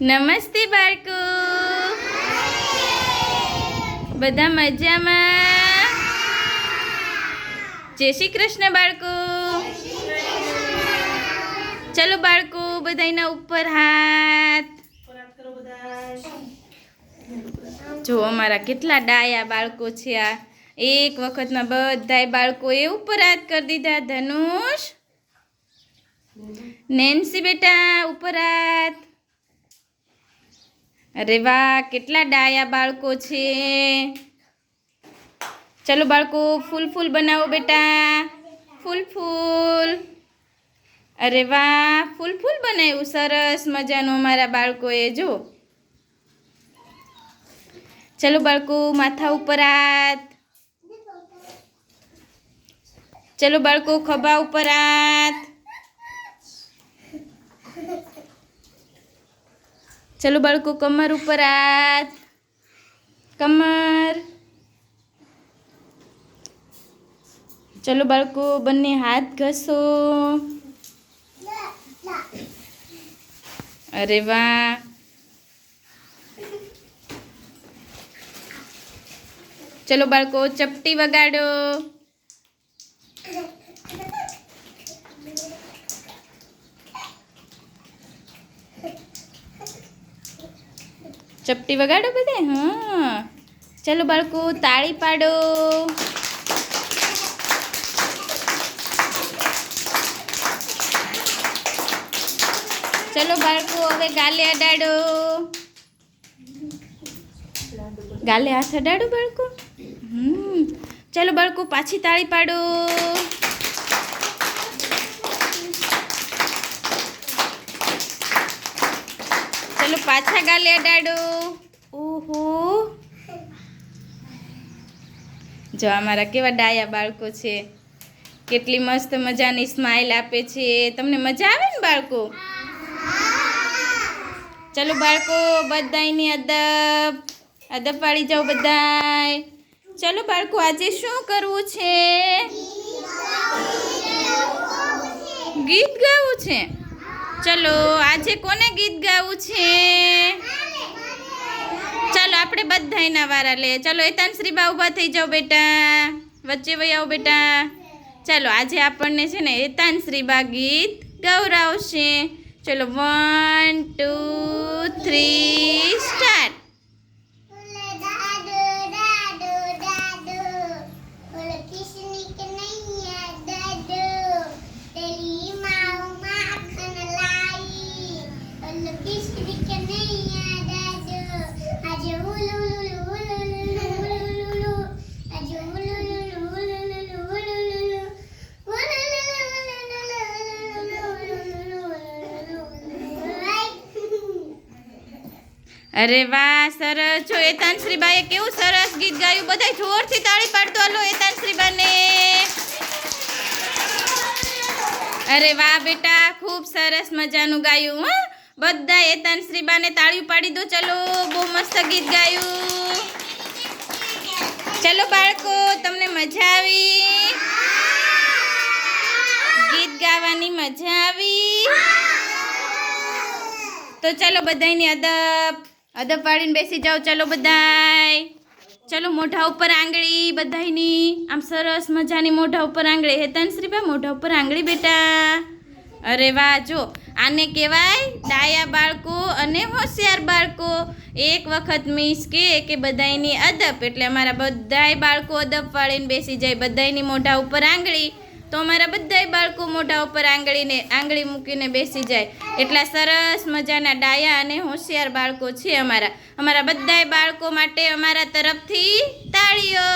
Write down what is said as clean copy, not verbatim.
નમસ્તે બાળકો, બધા મજામાં? જય શ્રી કૃષ્ણ બાળકો. ચલો બાળકો, બધાના ઉપર હાથ. જો અમારા કેટલા ડાયા બાળકો છે. આ એક વખતમાં બધાય બાળકોએ ઉપર હાથ કરી દીધા. ધનુષ, નેન્સી બેટા ઉપર હાથ. અરે વાહ, કેટલા ડાયા બાળકો છે. ચલો બાળકો, ફૂલ ફૂલ બનાવો બેટા. ફૂલ ફૂલ. અરે વાહ, ફૂલ ફૂલ બનાવ્યું સરસ મજાનું અમારા બાળકોએ. જો ચલો બાળકો, માથા ઉપર હાથ. ચલો બાળકો, ખભા ઉપર હાથ. ચલો બાળકો, કમર ઉપર હાથ. કમર. ચલો બાળકો, બંને હાથ ઘસો. અરે વાહ. ચલો બાળકો, ચપટી વગાડો. ચપટી વગાડો બધે. હા, ચલો બાળકો, તાળી પાડો. ચલો બાળકો, હવે ગાલે અડાડો. ગાલે હાથ અડાડો બાળકો. ચલો બાળકો, પાછી તાળી પાડો. ચલો પાછા ગાલે અડાડો. ઓહો, જો અમારા કેવા ડાયા બાળકો છે. કેટલી મસ્ત મજાની સ્માઈલ આપે છે. તમને મજા આવે ને બાળકો? ચલો બાળકો, બધાયની અદબ પાડી જાઓ બધાય. ચલો બાળકો, આજે શું કરવું છે? ગીત ગાવું છે. ચલો, આજે કોને ગીત ગાવું છે? ચાલો આપણે બધાયના વારા લે. ચલો એતાનશ્રી બા ઊભા થઈ જાઓ બેટા. વચ્ચે વહી આવો બેટા. ચાલો, આજે આપણને છે ને એતાનશ્રી બા ગીત ગવડાવશે. ચલો 1 2 3 સ્ટાર્ટ. અરે વાહ, સરસ. જો એતાનશ્રી બાએ કેવું સરસ ગીત ગાયું. બધા જોરથી તાળી પાડતો હાલો એતાનશ્રી બાને. અરે વાહ બેટા, ખૂબ સરસ મજાનું ગાયું. હા, બધા એતાનશ્રી બાને તાળીઓ પાડી દો. ચલો, બહુ મસ્ત ગીત ગાયું. ચલો બાળકો, તમને મજા આવી? ગીત ગાવાની મજા આવી? તો ચલો, બધાયની અદબ પાડીને બેસી જાઓ. ચલો બધાય. ચલો, મોઢા ઉપર આંગળી બધાયની. આમ સરસ મજાની મોઢા ઉપર આંગળી. હેતાનશ્રી બા, મોઢા ઉપર આંગળી બેટા. અરે વાહ. જો આને કહેવાય ડાયા બાળકો અને હોશિયાર બાળકો. એક વખત મિસ કે બધાયની અદબ, એટલે અમારા બધાય બાળકો અદબ પાડીને બેસી જાય. બધાયની મોઢા ઉપર આંગળી, તો અમારા બધાય બાળકો મોઢા ઉપર આંગળી મૂકીને બેસી જાય. એટલા સરસ મજાના ડાયા અને હોશિયાર બાળકો છે અમારા બધાય બાળકો માટે અમારા તરફથી તાળીઓ.